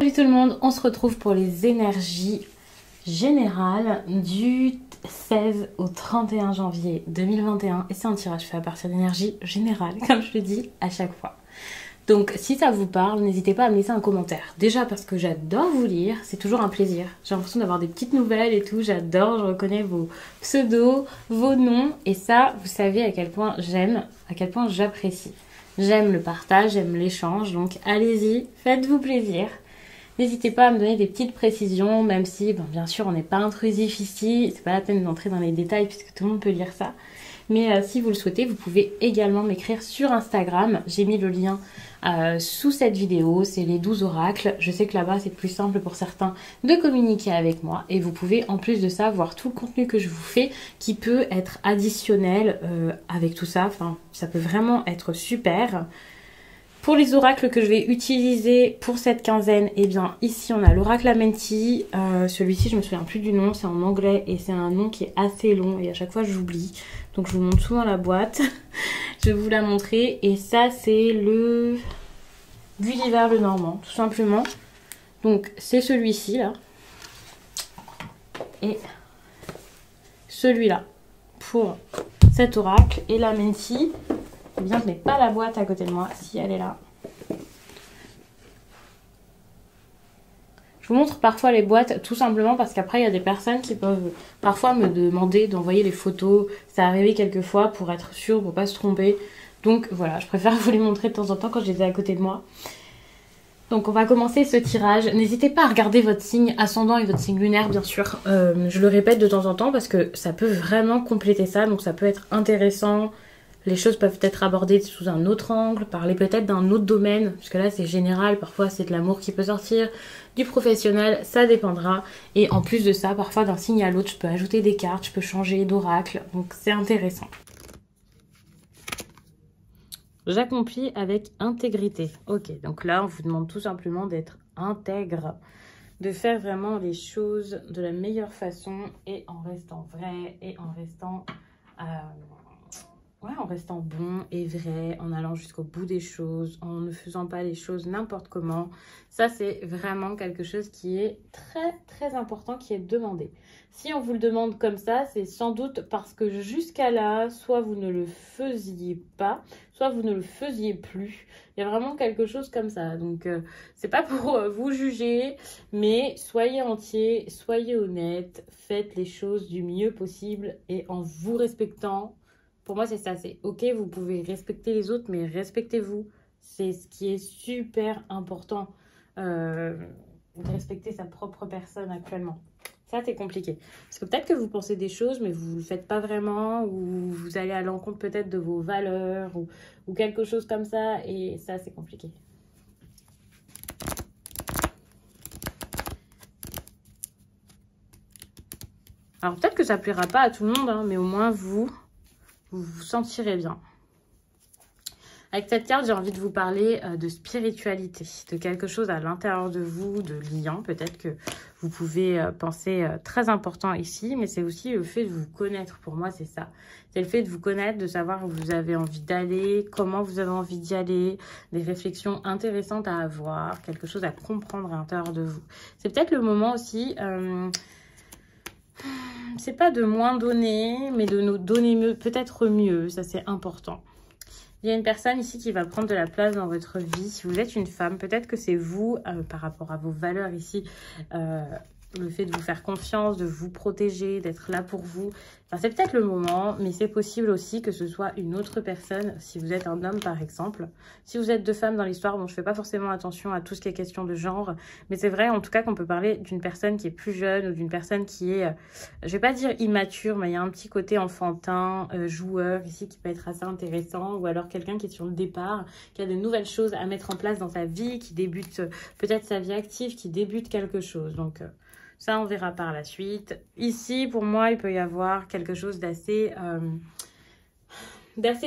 Salut tout le monde, on se retrouve pour les énergies générales du 16 au 31 janvier 2021 et c'est un tirage fait à partir d'énergie générale, comme je le dis à chaque fois. Donc si ça vous parle, n'hésitez pas à me laisser un commentaire. Déjà parce que j'adore vous lire, c'est toujours un plaisir. J'ai l'impression d'avoir des petites nouvelles et tout, j'adore, je reconnais vos pseudos, vos noms et ça, vous savez à quel point j'aime, à quel point j'apprécie. J'aime le partage, j'aime l'échange, donc allez-y, faites-vous plaisir. N'hésitez pas à me donner des petites précisions, même si, bien sûr, on n'est pas intrusif ici, c'est pas la peine d'entrer dans les détails puisque tout le monde peut lire ça. Mais si vous le souhaitez, vous pouvez également m'écrire sur Instagram. J'ai mis le lien sous cette vidéo, c'est les 12 oracles. Je sais que là-bas, c'est plus simple pour certains de communiquer avec moi. Et vous pouvez, en plus de ça, voir tout le contenu que je vous fais qui peut être additionnel avec tout ça. Enfin, ça peut vraiment être super. Pour les oracles que je vais utiliser pour cette quinzaine, eh bien ici on a l'oracle Amenti. Celui-ci je me souviens plus du nom, c'est en anglais et c'est un nom qui est assez long et à chaque fois j'oublie. Donc je vous montre souvent la boîte. Je vais vous la montrer et ça c'est le Gulliver le Normand tout simplement. Donc c'est celui-ci là. Et celui-là pour cet oracle et l'Amenti. Eh bien, je n'ai pas la boîte à côté de moi, si elle est là. Je vous montre parfois les boîtes, tout simplement parce qu'après, il y a des personnes qui peuvent parfois me demander d'envoyer les photos. Ça arrivé quelques fois pour être sûr, pour ne pas se tromper. Donc voilà, je préfère vous les montrer de temps en temps quand je les ai à côté de moi. Donc on va commencer ce tirage. N'hésitez pas à regarder votre signe ascendant et votre signe lunaire, bien sûr. Je le répète de temps en temps parce que ça peut vraiment compléter ça. Donc ça peut être intéressant. Les choses peuvent être abordées sous un autre angle, parler peut-être d'un autre domaine, parce que là c'est général, parfois c'est de l'amour qui peut sortir, du professionnel, ça dépendra. Et en plus de ça, parfois d'un signe à l'autre, je peux ajouter des cartes, je peux changer d'oracle, donc c'est intéressant. J'accomplis avec intégrité. Ok, donc là on vous demande tout simplement d'être intègre, de faire vraiment les choses de la meilleure façon et en restant vrai et en restant... en restant bon et vrai, en allant jusqu'au bout des choses, en ne faisant pas les choses n'importe comment. Ça, c'est vraiment quelque chose qui est très, très important, qui est demandé. Si on vous le demande comme ça, c'est sans doute parce que jusqu'à là, soit vous ne le faisiez pas, soit vous ne le faisiez plus. Il y a vraiment quelque chose comme ça. Donc, c'est pas pour vous juger, mais soyez entier, soyez honnête, faites les choses du mieux possible et en vous respectant. Pour moi, c'est ça, c'est ok, vous pouvez respecter les autres, mais respectez-vous. C'est ce qui est super important, de respecter sa propre personne actuellement. Ça, c'est compliqué. Parce que peut-être que vous pensez des choses, mais vous ne le faites pas vraiment, ou vous allez à l'encontre peut-être de vos valeurs, ou quelque chose comme ça, et ça, c'est compliqué. Alors, peut-être que ça ne plaira pas à tout le monde, hein, mais au moins, vous vous sentirez bien. Avec cette carte, j'ai envie de vous parler de spiritualité, de quelque chose à l'intérieur de vous, de lien. Peut-être que vous pouvez penser très important ici, mais c'est aussi le fait de vous connaître. Pour moi, c'est ça. C'est le fait de vous connaître, de savoir où vous avez envie d'aller, comment vous avez envie d'y aller, des réflexions intéressantes à avoir, quelque chose à comprendre à l'intérieur de vous. C'est peut-être le moment aussi... c'est pas de moins donner, mais de nous donner mieux, peut-être mieux, ça c'est important. Il y a une personne ici qui va prendre de la place dans votre vie. Si vous êtes une femme, peut-être que c'est vous, par rapport à vos valeurs ici, le fait de vous faire confiance, de vous protéger, d'être là pour vous. Enfin, c'est peut-être le moment, mais c'est possible aussi que ce soit une autre personne, si vous êtes un homme par exemple. Si vous êtes deux femmes dans l'histoire, bon, je fais pas forcément attention à tout ce qui est question de genre, mais c'est vrai en tout cas qu'on peut parler d'une personne qui est plus jeune ou d'une personne qui est, je vais pas dire immature, mais il y a un petit côté enfantin, joueur ici qui peut être assez intéressant, ou alors quelqu'un qui est sur le départ, qui a de nouvelles choses à mettre en place dans sa vie, qui débute peut-être sa vie active, qui débute quelque chose, donc... ça, on verra par la suite. Ici, pour moi, il peut y avoir quelque chose d'assez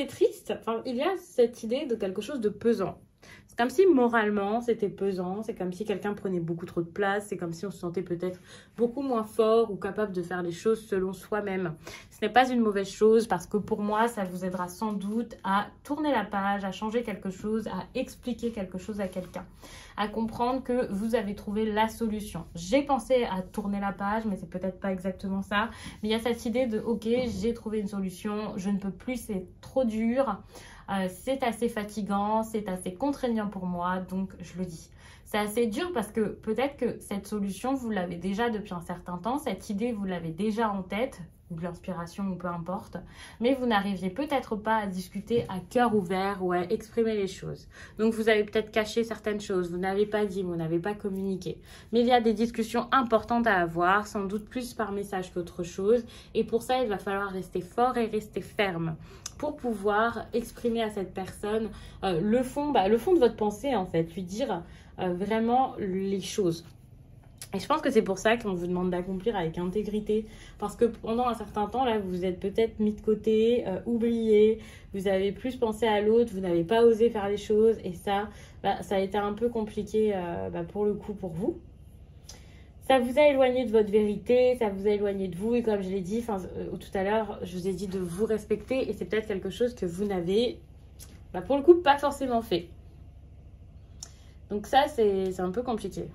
triste. Enfin, il y a cette idée de quelque chose de pesant. C'est comme si moralement c'était pesant, c'est comme si quelqu'un prenait beaucoup trop de place, c'est comme si on se sentait peut-être beaucoup moins fort ou capable de faire les choses selon soi-même. Ce n'est pas une mauvaise chose parce que pour moi, ça vous aidera sans doute à tourner la page, à changer quelque chose, à expliquer quelque chose à quelqu'un, à comprendre que vous avez trouvé la solution. J'ai pensé à tourner la page, mais c'est peut-être pas exactement ça. Mais il y a cette idée de « Ok, j'ai trouvé une solution, je ne peux plus, c'est trop dur. C'est assez fatigant, c'est assez contraignant pour moi, donc je le dis. » C'est assez dur parce que peut-être que cette solution, vous l'avez déjà depuis un certain temps, cette idée, vous l'avez déjà en tête, ou de l'inspiration, ou peu importe, mais vous n'arriviez peut-être pas à discuter à cœur ouvert ou à exprimer les choses. Donc vous avez peut-être caché certaines choses, vous n'avez pas dit, vous n'avez pas communiqué. Mais il y a des discussions importantes à avoir, sans doute plus par message qu'autre chose, et pour ça, il va falloir rester fort et rester ferme pour pouvoir exprimer à cette personne le fond de votre pensée, en fait, lui dire vraiment les choses. Et je pense que c'est pour ça qu'on vous demande d'accomplir avec intégrité. Parce que pendant un certain temps, là, vous êtes peut-être mis de côté, oublié, vous avez plus pensé à l'autre, vous n'avez pas osé faire les choses. Et ça, ça a été un peu compliqué pour le coup pour vous. Ça vous a éloigné de votre vérité, ça vous a éloigné de vous. Et comme je l'ai dit tout à l'heure, je vous ai dit de vous respecter. Et c'est peut-être quelque chose que vous n'avez, pour le coup, pas forcément fait. Donc ça, c'est un peu compliqué.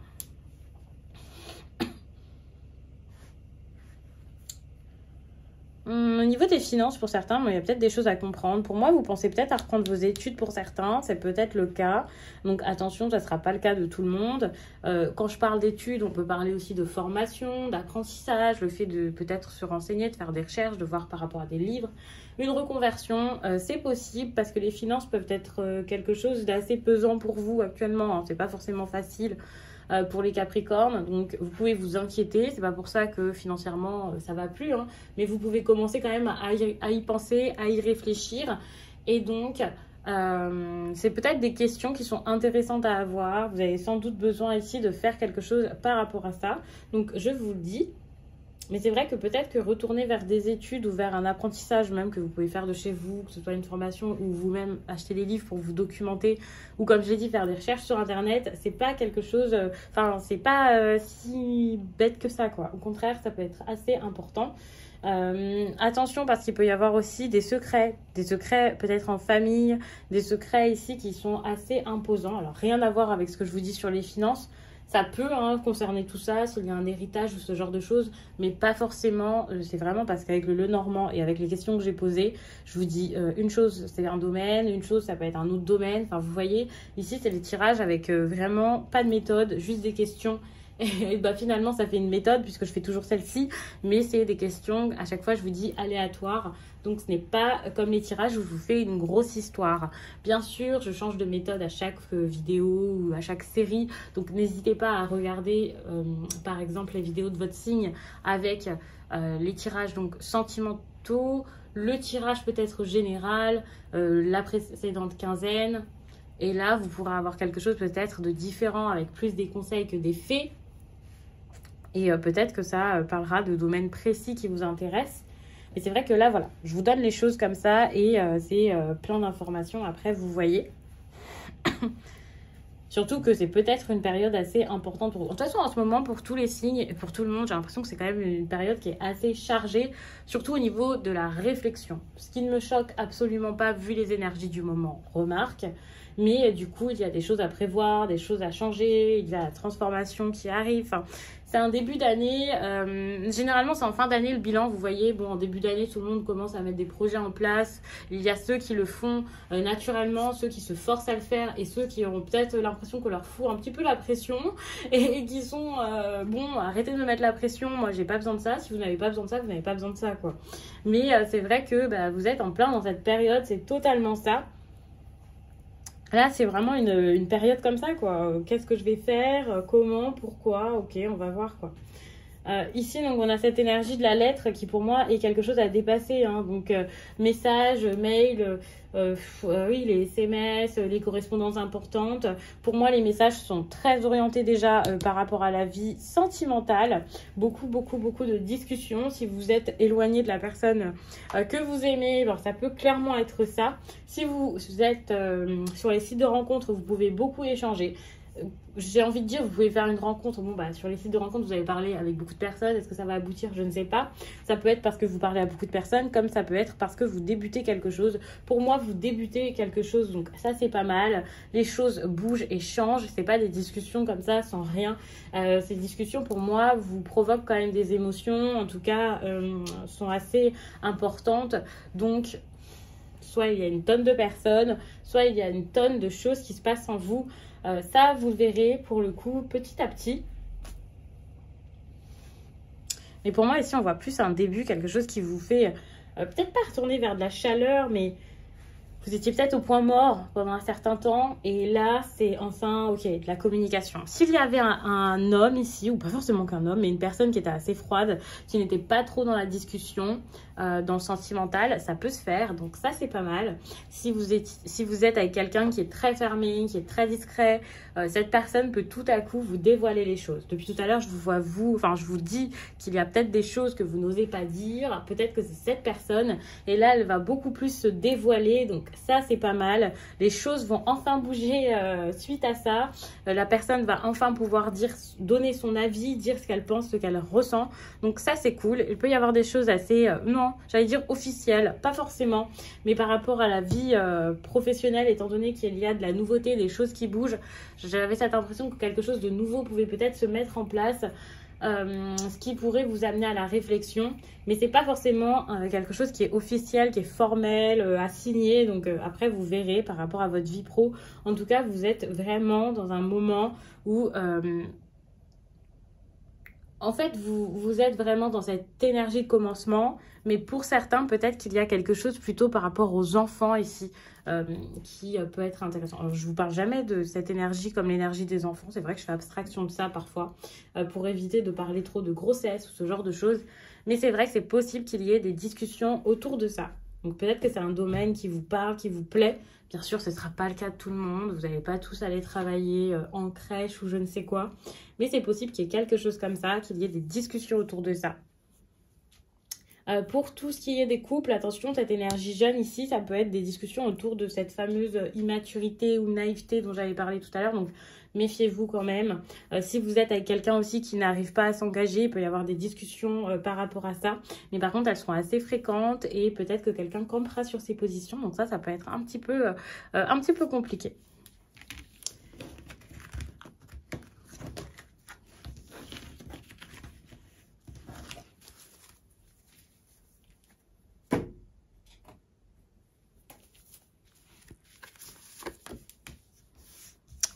Au niveau des finances, pour certains, il y a peut-être des choses à comprendre. Pour moi, vous pensez peut-être à reprendre vos études pour certains. C'est peut-être le cas. Donc, attention, ça ne sera pas le cas de tout le monde. Quand je parle d'études, on peut parler aussi de formation, d'apprentissage, le fait de peut-être se renseigner, de faire des recherches, de voir par rapport à des livres. Une reconversion, c'est possible parce que les finances peuvent être quelque chose d'assez pesant pour vous actuellement, hein. C'est pas forcément facile. Pour les Capricornes, donc vous pouvez vous inquiéter, c'est pas pour ça que financièrement ça va plus, hein, mais vous pouvez commencer quand même à y penser, à y réfléchir, et donc c'est peut-être des questions qui sont intéressantes à avoir. Vous avez sans doute besoin ici de faire quelque chose par rapport à ça, donc je vous le dis. Mais c'est vrai que peut-être que retourner vers des études ou vers un apprentissage même que vous pouvez faire de chez vous, que ce soit une formation ou vous-même acheter des livres pour vous documenter, ou comme je l'ai dit, faire des recherches sur Internet, c'est pas quelque chose, c'est pas si bête que ça, quoi. Au contraire, ça peut être assez important. Attention parce qu'il peut y avoir aussi des secrets peut-être en famille, des secrets ici qui sont assez imposants. Alors rien à voir avec ce que je vous dis sur les finances. Ça peut concerner tout ça, s'il y a un héritage ou ce genre de choses, mais pas forcément. C'est vraiment parce qu'avec le Lenormand et avec les questions que j'ai posées, je vous dis une chose, c'est un domaine, une chose, ça peut être un autre domaine. Enfin, vous voyez, ici, c'est des tirages avec vraiment pas de méthode, juste des questions. Et finalement, ça fait une méthode puisque je fais toujours celle-ci, mais c'est des questions, à chaque fois, je vous dis aléatoires. Donc, ce n'est pas comme les tirages où je vous fais une grosse histoire. Bien sûr, je change de méthode à chaque vidéo ou à chaque série. Donc, n'hésitez pas à regarder, par exemple, les vidéos de votre signe avec les tirages donc sentimentaux, le tirage peut-être général, la précédente quinzaine. Et là, vous pourrez avoir quelque chose peut-être de différent avec plus des conseils que des faits. Et peut-être que ça parlera de domaines précis qui vous intéressent. Mais c'est vrai que là, voilà, je vous donne les choses comme ça et c'est plein d'informations. Après, vous voyez. Surtout que c'est peut-être une période assez importante pour vous. De toute façon, en ce moment, pour tous les signes et pour tout le monde, j'ai l'impression que c'est quand même une période qui est assez chargée, surtout au niveau de la réflexion. Ce qui ne me choque absolument pas vu les énergies du moment, remarque. Mais du coup, il y a des choses à prévoir, des choses à changer, il y a la transformation qui arrive. Enfin, c'est un début d'année. Généralement, c'est en fin d'année le bilan. Vous voyez, bon, en début d'année, tout le monde commence à mettre des projets en place. Il y a ceux qui le font naturellement, ceux qui se forcent à le faire et ceux qui ont peut-être l'impression qu'on leur fout un petit peu la pression et qui sont, bon, arrêtez de me mettre la pression. Moi, j'ai pas besoin de ça. Si vous n'avez pas besoin de ça, vous n'avez pas besoin de ça, quoi. Mais c'est vrai que vous êtes en plein dans cette période. C'est totalement ça. Là, c'est vraiment une période comme ça, quoi. Qu'est-ce que je vais faire? Comment? Pourquoi? Ok, on va voir, quoi. Ici, donc, on a cette énergie de la lettre qui, pour moi, est quelque chose à dépasser. Hein. Donc, message, mail, oui, les SMS, les correspondances importantes. Pour moi, les messages sont très orientés déjà par rapport à la vie sentimentale. Beaucoup de discussions. Si vous êtes éloigné de la personne que vous aimez, alors ça peut clairement être ça. Si vous êtes sur les sites de rencontres, vous pouvez beaucoup échanger. J'ai envie de dire, vous pouvez faire une rencontre. Bon, bah, sur les sites de rencontres, vous allez parler avec beaucoup de personnes. Est-ce que ça va aboutir? Je ne sais pas. Ça peut être parce que vous parlez à beaucoup de personnes, comme ça peut être parce que vous débutez quelque chose. Pour moi, vous débutez quelque chose, donc ça, c'est pas mal. Les choses bougent et changent. C'est pas des discussions comme ça, sans rien. Ces discussions, pour moi, vous provoquent quand même des émotions. En tout cas, sont assez importantes. Donc, soit il y a une tonne de personnes, soit il y a une tonne de choses qui se passent en vous. Ça, vous le verrez pour le coup petit à petit. Mais pour moi, ici, on voit plus un début, quelque chose qui vous fait peut-être pas retourner vers de la chaleur, mais vous étiez peut-être au point mort pendant un certain temps. Et là, c'est enfin, ok, de la communication. S'il y avait un homme ici, ou pas forcément qu'un homme, mais une personne qui était assez froide, qui n'était pas trop dans la discussion, dans le sentimental, ça peut se faire. Donc ça, c'est pas mal. Si vous êtes avec quelqu'un qui est très fermé, qui est très discret, cette personne peut tout à coup vous dévoiler les choses. Depuis tout à l'heure, je vous dis qu'il y a peut-être des choses que vous n'osez pas dire. Peut-être que c'est cette personne. Et là, elle va beaucoup plus se dévoiler. Donc ça, c'est pas mal. Les choses vont enfin bouger suite à ça. La personne va enfin pouvoir donner son avis, dire ce qu'elle pense, ce qu'elle ressent. Donc ça, c'est cool. Il peut y avoir des choses assez, j'allais dire officielles, pas forcément, mais par rapport à la vie professionnelle, étant donné qu'il y a de la nouveauté, des choses qui bougent, j'avais cette impression que quelque chose de nouveau pouvait peut-être se mettre en place. Ce qui pourrait vous amener à la réflexion, mais c'est pas forcément quelque chose qui est officiel, qui est formel, à signer. Donc après vous verrez par rapport à votre vie pro. En tout cas, vous êtes vraiment dans un moment où en fait vous êtes vraiment dans cette énergie de commencement, mais pour certains peut-être qu'il y a quelque chose plutôt par rapport aux enfants ici qui peut être intéressant. Alors, je vous parle jamais de cette énergie comme l'énergie des enfants, c'est vrai que je fais abstraction de ça parfois pour éviter de parler trop de grossesse ou ce genre de choses, mais c'est vrai que c'est possible qu'il y ait des discussions autour de ça. Donc peut-être que c'est un domaine qui vous parle, qui vous plaît. Bien sûr, ce ne sera pas le cas de tout le monde, vous n'allez pas tous aller travailler en crèche ou je ne sais quoi, mais c'est possible qu'il y ait quelque chose comme ça, qu'il y ait des discussions autour de ça. Pour tout ce qui est des couples, attention, cette énergie jeune ici, ça peut être des discussions autour de cette fameuse immaturité ou naïveté dont j'avais parlé tout à l'heure. Donc, méfiez-vous quand même. Si vous êtes avec quelqu'un aussi qui n'arrive pas à s'engager, il peut y avoir des discussions par rapport à ça. Mais par contre, elles seront assez fréquentes et peut-être que quelqu'un campera sur ses positions. Donc ça peut être un petit peu compliqué.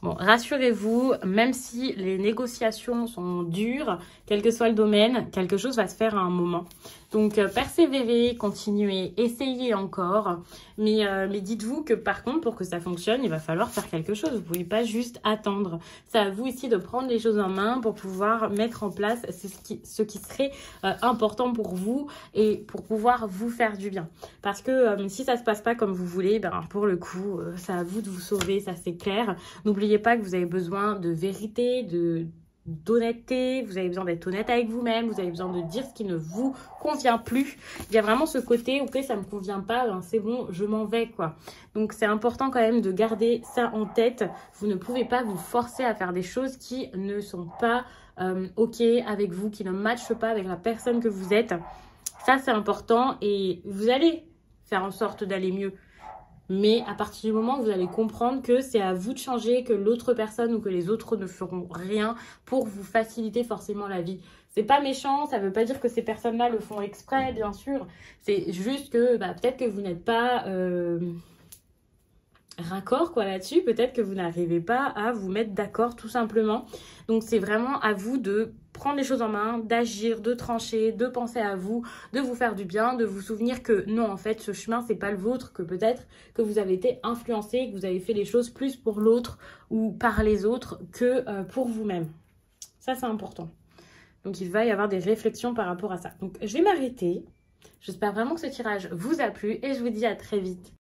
Bon, rassurez-vous, même si les négociations sont dures, quel que soit le domaine, quelque chose va se faire à un moment. Donc, persévérez, continuez, essayez encore. Mais dites-vous que par contre, pour que ça fonctionne, il va falloir faire quelque chose. Vous ne pouvez pas juste attendre. C'est à vous ici de prendre les choses en main pour pouvoir mettre en place ce qui serait important pour vous et pour pouvoir vous faire du bien. Parce que si ça ne se passe pas comme vous voulez, pour le coup, c'est à vous de vous sauver, ça c'est clair. N'oubliez pas que vous avez besoin de vérité, d'honnêteté, vous avez besoin d'être honnête avec vous-même, vous avez besoin de dire ce qui ne vous convient plus. Il y a vraiment ce côté, ok, ça me convient pas, c'est bon, je m'en vais, quoi. Donc c'est important quand même de garder ça en tête. Vous ne pouvez pas vous forcer à faire des choses qui ne sont pas ok avec vous, qui ne matchent pas avec la personne que vous êtes. Ça c'est important et vous allez faire en sorte d'aller mieux. Mais à partir du moment où vous allez comprendre que c'est à vous de changer, que l'autre personne ou que les autres ne feront rien pour vous faciliter forcément la vie. C'est pas méchant, ça veut pas dire que ces personnes-là le font exprès, bien sûr. C'est juste que peut-être que vous n'êtes pas raccord là-dessus. Peut-être que vous n'arrivez pas à vous mettre d'accord tout simplement. Donc c'est vraiment à vous de prendre les choses en main, d'agir, de trancher, de penser à vous, de vous faire du bien, de vous souvenir que non, en fait, ce chemin, c'est pas le vôtre, que peut-être que vous avez été influencé, que vous avez fait les choses plus pour l'autre ou par les autres que pour vous-même. Ça, c'est important. Donc il va y avoir des réflexions par rapport à ça. Donc je vais m'arrêter. J'espère vraiment que ce tirage vous a plu et je vous dis à très vite.